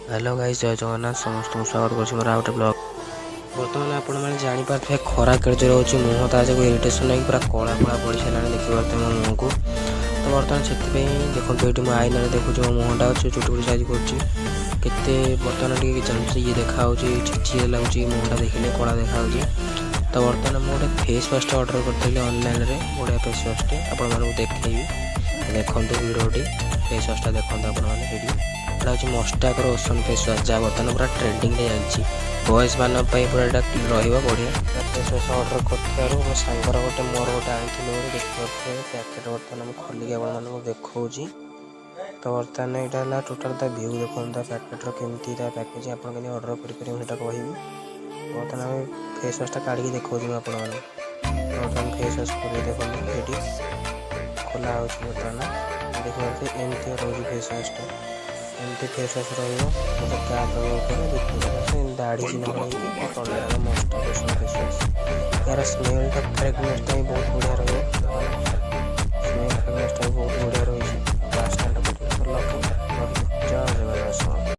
Hello guys, जय जगन्नाथ। समस्त स्वागत कर मोर आउटे ब्लॉग। बर्तमान आपण मैंने जापारे खरा केजर हो मुह ता जो इरिटेसन नहीं पूरा कला कला पड़ सारा देखिए मो मुह को। तो बर्तमान से देखो ये मुझे आईना देखुच मो मुहटा अच्छे चुटुट साइज करते बर्तमान ये देखा चिची लगुच मुहटा देखिले कला देखा। तो बर्तमान मुझे फेस वाश ऑर्डर करी ऑनलाइन रे बढ़िया फेस वाश आपको देखी देखो भिडियोटी फेस वाशटा देखते आपड़ी मस्टाकर ओसन फेस वाश जहाँ बर्तमान पूरा ट्रेंडिंग जाइए बॉयज मान पूरा बढ़िया फेस वाश ऑर्डर कर मो सांगर गोटे मोर गोटे आनी देखिए पैकेट बर्तमान खोलिक आपको देखा। तो बर्तमान यहाँ टोटाल व्यू देखते पैकेटर केमती पैकेज आप ऑर्डर करेंगे कह बर्तमान फेस वाशटा काढ़ देखा बर्तमान फेस वाश खोल देखते खोला बर्तमान देखते एमती रोज फेस वाशटा एमती फेस वाश रोटे क्या दाढ़ी चिन्ह मस्त फेस वाश यार स्मेलटा फ्रेगनेसटा बहुत बढ़िया रही।